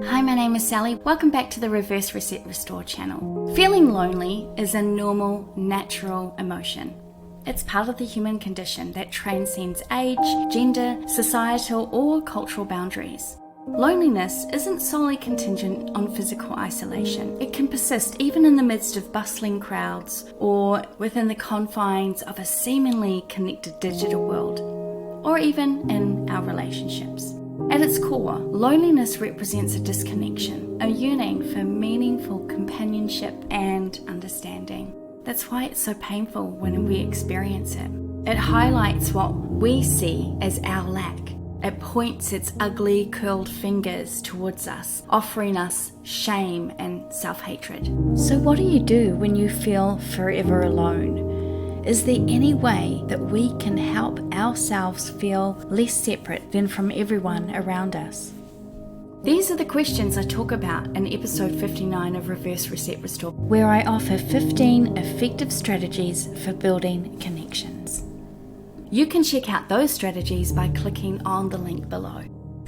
Hi, my name is Sally. Welcome back to the Reverse Reset Restore channel. Feeling lonely is a normal, natural emotion. It's part of the human condition that transcends age, gender, societal, or cultural boundaries. Loneliness isn't solely contingent on physical isolation. It can persist even in the midst of bustling crowds or within the confines of a seemingly connected digital world, or even in our relationships. At its core, loneliness represents a disconnection, a yearning for meaningful companionship and understanding. That's why it's so painful when we experience it. It highlights what we see as our lack. It points its ugly, curled fingers towards us, offering us shame and self-hatred. So what do you do when you feel forever alone? Is there any way that we can help ourselves feel less separate than from everyone around us? These are the questions I talk about in episode 59 of Reverse Reset Restore, where I offer 15 effective strategies for building connections. You can check out those strategies by clicking on the link below.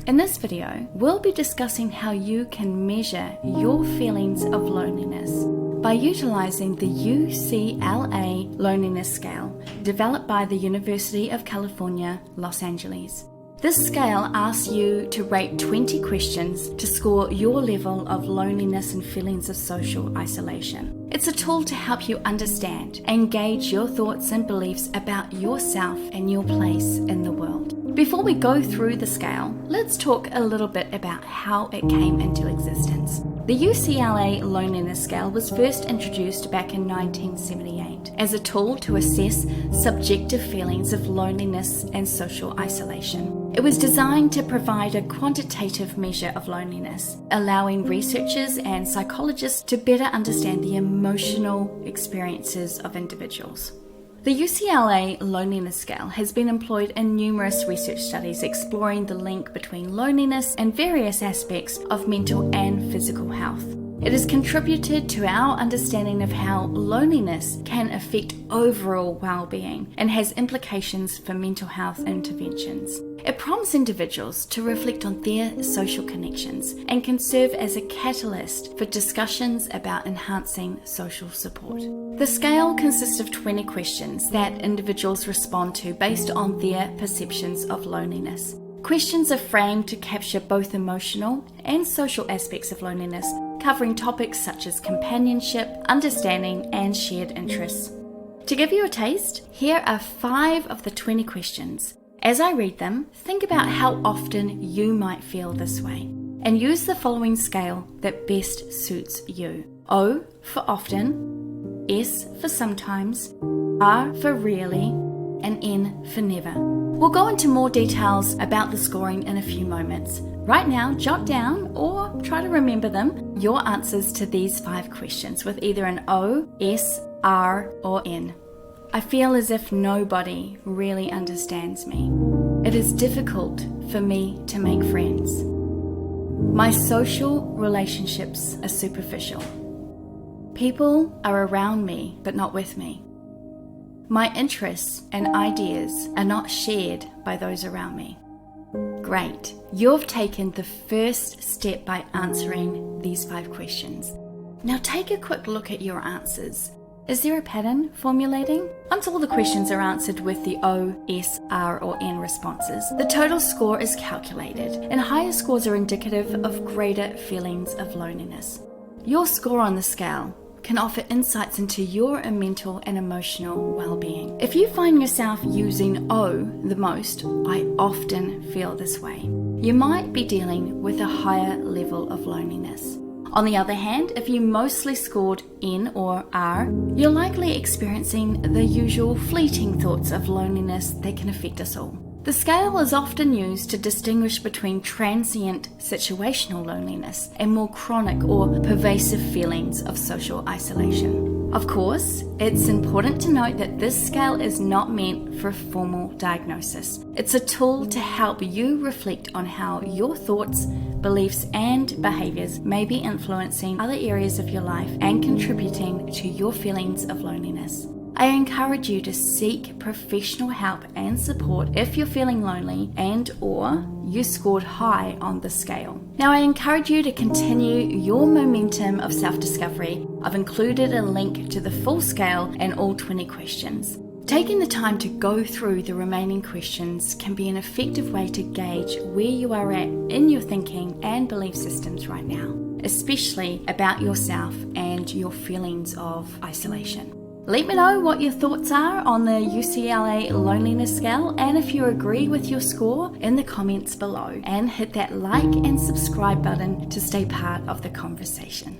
In this video, we'll be discussing how you can measure your feelings of loneliness by utilizing the UCLA Loneliness Scale, developed by the University of California, Los Angeles. This scale asks you to rate 20 questions to score your level of loneliness and feelings of social isolation. It's a tool to help you understand and gauge your thoughts and beliefs about yourself and your place in the world. Before we go through the scale, let's talk a little bit about how it came into existence. The UCLA Loneliness Scale was first introduced back in 1978 as a tool to assess subjective feelings of loneliness and social isolation. It was designed to provide a quantitative measure of loneliness, allowing researchers and psychologists to better understand the emotional experiences of individuals. The UCLA Loneliness Scale has been employed in numerous research studies exploring the link between loneliness and various aspects of mental and physical health. It has contributed to our understanding of how loneliness can affect overall well-being and has implications for mental health interventions. It prompts individuals to reflect on their social connections and can serve as a catalyst for discussions about enhancing social support. The scale consists of 20 questions that individuals respond to based on their perceptions of loneliness. Questions are framed to capture both emotional and social aspects of loneliness, covering topics such as companionship, understanding, and shared interests. To give you a taste, here are 5 of the 20 questions. As I read them, think about how often you might feel this way, and use the following scale that best suits you. O for often, S for sometimes, R for rarely, and N for never. We'll go into more details about the scoring in a few moments. Right now, jot down or try to remember them, your answers to these 5 questions with either an O, S, R, or N. I feel as if nobody really understands me. It is difficult for me to make friends. My social relationships are superficial. People are around me but not with me. My interests and ideas are not shared by those around me. Great, you've taken the first step by answering these 5 questions. Now take a quick look at your answers. Is there a pattern formulating? Once all the questions are answered with the O, S, R, or N responses, the total score is calculated, and higher scores are indicative of greater feelings of loneliness. Your score on the scale can offer insights into your mental and emotional well-being. If you find yourself using O the most, I often feel this way, you might be dealing with a higher level of loneliness. On the other hand, if you mostly scored N or R, you're likely experiencing the usual fleeting thoughts of loneliness that can affect us all. The scale is often used to distinguish between transient situational loneliness and more chronic or pervasive feelings of social isolation. Of course, it's important to note that this scale is not meant for a formal diagnosis. It's a tool to help you reflect on how your thoughts, beliefs, and behaviors may be influencing other areas of your life and contributing to your feelings of loneliness. I encourage you to seek professional help and support if you're feeling lonely and or you scored high on the scale. Now, I encourage you to continue your momentum of self-discovery. I've included a link to the full scale and all 20 questions. Taking the time to go through the remaining questions can be an effective way to gauge where you are at in your thinking and belief systems right now, especially about yourself and your feelings of isolation. Let me know what your thoughts are on the UCLA Loneliness Scale, and if you agree with your score, in the comments below, and hit that like and subscribe button to stay part of the conversation.